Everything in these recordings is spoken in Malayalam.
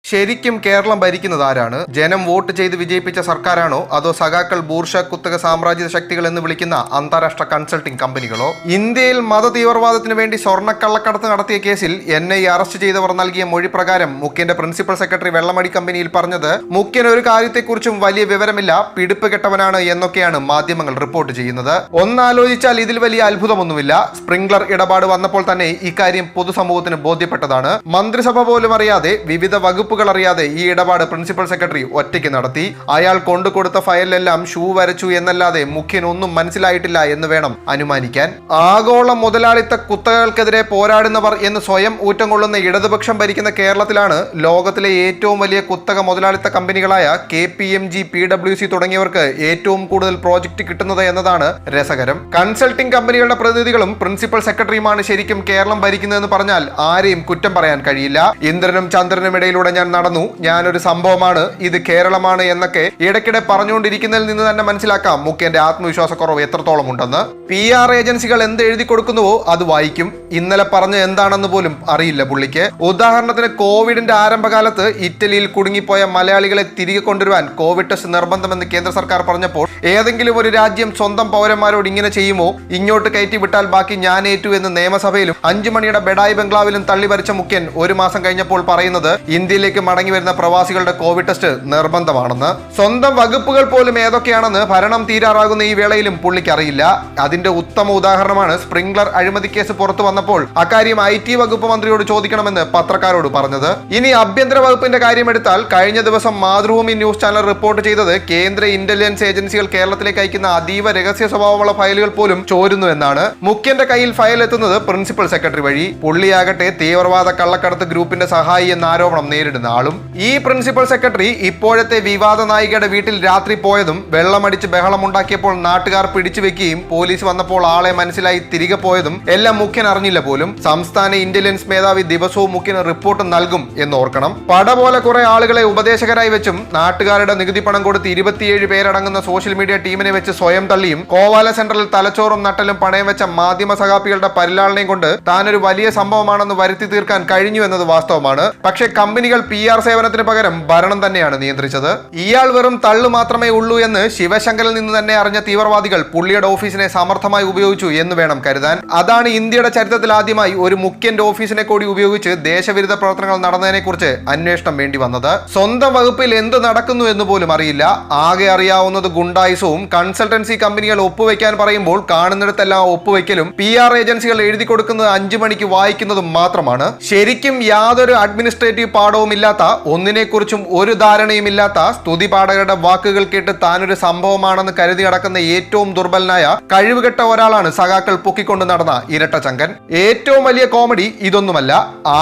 ശരിക്കും കേരളം ഭരിക്കുന്നത് ആരാണ്? ജനം വോട്ട് ചെയ്ത് വിജയിപ്പിച്ച സർക്കാരാണോ, അതോ സഖാക്കൾ ബൂർഷ കുത്തക സാമ്രാജ്യ ശക്തികൾ എന്ന് വിളിക്കുന്ന അന്താരാഷ്ട്ര കൺസൾട്ടിംഗ് കമ്പനികളോ? ഇന്ത്യയിൽ മത തീവ്രവാദത്തിന് വേണ്ടി സ്വർണ്ണക്കള്ളക്കടത്ത് നടത്തിയ കേസിൽ NIA അറസ്റ്റ് ചെയ്തവർ നൽകിയ മൊഴി പ്രകാരം മുഖ്യന്റെ പ്രിൻസിപ്പൽ സെക്രട്ടറി വെള്ളമടി കമ്പനിയിൽ പറഞ്ഞത് മുഖ്യൻ ഒരു കാര്യത്തെക്കുറിച്ചും വലിയ വിവരമില്ല, പിടിപ്പ് കെട്ടവനാണ് എന്നൊക്കെയാണ് മാധ്യമങ്ങൾ റിപ്പോർട്ട് ചെയ്യുന്നത്. ഒന്നാലോചിച്ചാൽ ഇതിൽ വലിയ അത്ഭുതമൊന്നുമില്ല. സ്പ്രിംഗ്ലർ ഇടപാട് വന്നപ്പോൾ തന്നെ ഇക്കാര്യം പൊതുസമൂഹത്തിന് ബോധ്യപ്പെട്ടതാണ്. മന്ത്രിസഭ പോലും അറിയാതെ, വിവിധ വകുപ്പുകൾ അറിയാതെ ഈ ഇടപാട് പ്രിൻസിപ്പൽ സെക്രട്ടറി ഒറ്റയ്ക്ക് നടത്തി. അയാൾ കൊണ്ടുകൊടുത്ത ഫയലിലെല്ലാം ഷൂ വരച്ചു എന്നല്ലാതെ മുഖ്യൻ ഒന്നും മനസ്സിലായിട്ടില്ല എന്ന് വേണം അനുമാനിക്കാൻ. ആഗോള മുതലാളിത്ത കുത്തകകൾക്കെതിരെ പോരാടുന്നവർ എന്ന് സ്വയം ഊറ്റം കൊള്ളുന്ന ഇടതുപക്ഷം ഭരിക്കുന്ന കേരളത്തിലാണ് ലോകത്തിലെ ഏറ്റവും വലിയ കുത്തക മുതലാളിത്ത കമ്പനികളായ KPMG, PwC തുടങ്ങിയവർക്ക് ഏറ്റവും കൂടുതൽ പ്രോജക്റ്റ് കിട്ടുന്നത് എന്നതാണ് രസകരം. കൺസൾട്ടിംഗ് കമ്പനികളുടെ പ്രതിനിധികളും പ്രിൻസിപ്പൽ സെക്രട്ടറിയുമാണ് ശരിക്കും കേരളം ഭരിക്കുന്നതെന്ന് പറഞ്ഞാൽ ആരെയും കുറ്റം പറയാൻ കഴിയില്ല. ഇന്ദ്രനും ചന്ദ്രനും ഇടയിലൂടെ ഞാൻ നടന്നു, ഞാനൊരു സംഭവമാണ്, ഇത് കേരളമാണ് എന്നൊക്കെ ഇടയ്ക്കിടെ പറഞ്ഞുകൊണ്ടിരിക്കുന്നതിൽ നിന്ന് തന്നെ മനസ്സിലാക്കാം മുഖ്യന്റെ ആത്മവിശ്വാസക്കുറവ് എത്രത്തോളം ഉണ്ടെന്ന്. PR ഏജൻസികൾ എന്ത് എഴുതി കൊടുക്കുന്നുവോ അത് വായിക്കും. ഇന്നലെ പറഞ്ഞ എന്താണെന്ന് പോലും അറിയില്ല പുള്ളിക്ക്. ഉദാഹരണത്തിന് കോവിഡിന്റെ ആരംഭകാലത്ത് ഇറ്റലിയിൽ കുടുങ്ങിപ്പോയ മലയാളികളെ തിരികെ കൊണ്ടുവരുവാൻ കോവിഡ് ടെസ്റ്റ് നിർബന്ധമെന്ന് കേന്ദ്ര സർക്കാർ പറഞ്ഞപ്പോൾ ഏതെങ്കിലും ഒരു രാജ്യം സ്വന്തം പൗരന്മാരോട് ഇങ്ങനെ ചെയ്യുമോ, ഇങ്ങോട്ട് കയറ്റി വിട്ടാൽ ബാക്കി ഞാൻ ഏറ്റു എന്ന് നിയമസഭയിലും 5 മണിയുടെ ബെഡായി ബംഗ്ലാവിലും തള്ളിവരിച്ച മുഖ്യൻ ഒരു മാസം കഴിഞ്ഞപ്പോൾ പറയുന്നത് ഇന്ത്യയിലേക്ക് മടങ്ങി വരുന്ന പ്രവാസികളുടെ കോവിഡ് ടെസ്റ്റ് നിർബന്ധമാണെന്ന്. സ്വന്തം വകുപ്പുകൾ പോലും ഏതൊക്കെയാണെന്ന് ഭരണം തീരാറാകുന്ന ഈ വേളയിലും പുള്ളിക്ക് അറിയില്ല. അതിന്റെ ഉത്തമ ഉദാഹരണമാണ് സ്പ്രിംഗ്ലർ അഴിമതി കേസ് പുറത്തു വന്നപ്പോൾ അക്കാര്യം IT വകുപ്പ് മന്ത്രിയോട് ചോദിക്കണമെന്ന് പത്രക്കാരോട് പറഞ്ഞത്. ഇനി ആഭ്യന്തര വകുപ്പിന്റെ കാര്യമെടുത്താൽ കഴിഞ്ഞ ദിവസം മാതൃഭൂമി ന്യൂസ് ചാനൽ റിപ്പോർട്ട് ചെയ്തത് കേന്ദ്ര ഇന്റലിജൻസ് ഏജൻസികൾ കേരളത്തിലേക്ക് അയക്കുന്ന അതീവ രഹസ്യ സ്വഭാവമുള്ള ഫയലുകൾ പോലും ചോരുന്നു എന്നാണ്. മുഖ്യന്റെ കയ്യിൽ ഫയൽ എത്തുന്നത് പ്രിൻസിപ്പൽ സെക്രട്ടറി വഴി. പുള്ളിയാകട്ടെ തീവ്രവാദ കള്ളക്കടത്ത് ഗ്രൂപ്പിന്റെ സഹായി എന്ന ആരോപണം നേരിടുന്ന ആളും. ഈ പ്രിൻസിപ്പൽ സെക്രട്ടറി ഇപ്പോഴത്തെ വിവാദ നായികയുടെ വീട്ടിൽ രാത്രി പോയതും വെള്ളമടിച്ച് ബഹളമുണ്ടാക്കിയപ്പോൾ നാട്ടുകാർ പിടിച്ചു വെക്കുകയും പോലീസ് വന്നപ്പോൾ ആളെ മനസ്സിലായി തിരികെ പോയതും എല്ലാം മുഖ്യൻ അറിഞ്ഞില്ല പോലും. സംസ്ഥാന ഇന്റലിജൻസ് മേധാവി ദിവസവും മുഖ്യന് റിപ്പോർട്ട് നൽകും എന്നോർക്കണം. പട പോലെ കുറെ ആളുകളെ ഉപദേശകരായി വെച്ചും നാട്ടുകാരുടെ നികുതി പണം കൊടുത്ത് 27 പേരടങ്ങുന്ന സോഷ്യൽ മീഡിയ ടീമിനെ വെച്ച് സ്വയം തള്ളിയും കോവാല സെന്ററിൽ തലച്ചോറും നട്ടലും പണയം വെച്ച മാധ്യമ സഹാപ്പികളുടെ പരിലാളനയും കൊണ്ട് താനൊരു വലിയ സംഭവമാണെന്ന് വരുത്തി തീർക്കാൻ കഴിഞ്ഞു എന്നത് വാസ്തവമാണ്. പക്ഷേ കമ്പനികൾ PR സേവനത്തിന് പകരം ഭരണം തന്നെയാണ് നിയന്ത്രിച്ചത്. ഇയാൾ വെറും തള്ളു മാത്രമേ ഉള്ളൂ എന്ന് ശിവശങ്കറിൽ നിന്ന് തന്നെ അറിഞ്ഞ തീവ്രവാദികൾ പുള്ളിയുടെ ഓഫീസിനെ സമർത്ഥമായി ഉപയോഗിച്ചു എന്ന് വേണം കരുതാൻ. അതാണ് ഇന്ത്യയുടെ ചരിത്രത്തിൽ ആദ്യമായി ഒരു മുഖ്യന്റെ ഓഫീസിനെ കൂടി ഉപയോഗിച്ച് ദേശവിരുദ്ധ പ്രവർത്തനങ്ങൾ നടന്നതിനെ കുറിച്ച് അന്വേഷണം വേണ്ടി വന്നത്. സ്വന്തം വകുപ്പിൽ എന്ത് നടക്കുന്നു എന്ന് പോലും അറിയില്ല. ആകെ അറിയാവുന്നത് ഗുണ്ടായിസവും കൺസൾട്ടൻസി കമ്പനികൾ ഒപ്പുവെക്കാൻ പറയുമ്പോൾ കാണുന്നിടത്തെല്ലാം ഒപ്പുവെക്കലും PR ഏജൻസികൾ എഴുതി കൊടുക്കുന്നത് 5 മണിക്ക് വായിക്കുന്നതും മാത്രമാണ്. ശരിക്കും യാതൊരു അഡ്മിനിസ്ട്രേറ്റീവ് പാഠവും ഇല്ലാത്ത, ഒന്നിനെക്കുറിച്ചും ഒരു ധാരണയുമില്ലാത്ത സ്തുതിപാഠകരുടെ വാക്കുകൾ കേട്ട് താനൊരു സംഭവമാണെന്ന് കരുതി നടക്കുന്ന ഏറ്റവും ദുർബലനായ കഴിവുകെട്ട ഒരാളാണ് സഖാക്കൾ പൊക്കിക്കൊണ്ട് നടന്ന ഇരട്ടച്ചങ്കൻ. ഏറ്റവും വലിയ കോമഡി ഇതൊന്നുമല്ല.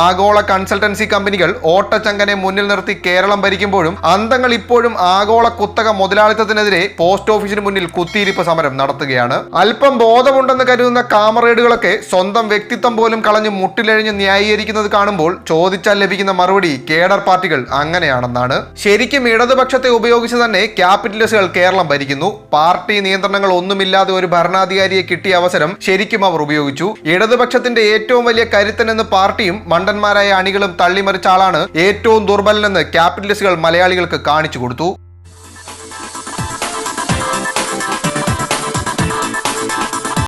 ആഗോള കൺസൾട്ടൻസി കമ്പനികൾ ഓട്ടച്ചങ്കനെ മുന്നിൽ നിർത്തി കേരളം ഭരിക്കുമ്പോഴും അന്തങ്ങൾ ഇപ്പോഴും ആഗോള കുത്തക മുതലാളിത്തത്തിനെതിരെ പോസ്റ്റ് ഓഫീസിന് മുന്നിൽ കുത്തിയിരിപ്പ് സമരം നടത്തുകയാണ്. അല്പം ബോധമുണ്ടെന്ന് കരുതുന്ന കാമറേഡുകളൊക്കെ സ്വന്തം വ്യക്തിത്വം പോലും കളഞ്ഞ് മുട്ടിലെഴിഞ്ഞ് ന്യായീകരിക്കുന്നത് കാണുമ്പോൾ ചോദിച്ചാൽ ലഭിക്കുന്ന മറുപടി കേഡർ പാർട്ടികൾ അങ്ങനെയാണെന്നാണ്. ശരിക്കും ഇടതുപക്ഷത്തെ ഉപയോഗിച്ച് തന്നെ ക്യാപിറ്റലിസ്റ്റുകൾ കേരളം ഭരിക്കുന്നു. പാർട്ടി നിയന്ത്രണങ്ങൾ ഒന്നുമില്ലാതെ ഒരു ഭരണാധികാരിയെ കിട്ടിയ അവസരം ശരിക്കും അവർ ഉപയോഗിച്ചു. ഇടതുപക്ഷത്തിന്റെ ഏറ്റവും വലിയ കരുത്തനെന്ന് പാർട്ടിയും മണ്ടന്മാരായ അണികളും തള്ളിമറിച്ച ആളാണ് ഏറ്റവും ദുർബലനെന്ന് ക്യാപിറ്റലിസ്റ്റുകൾ മലയാളികൾക്ക് കാണിച്ചു കൊടുത്തു.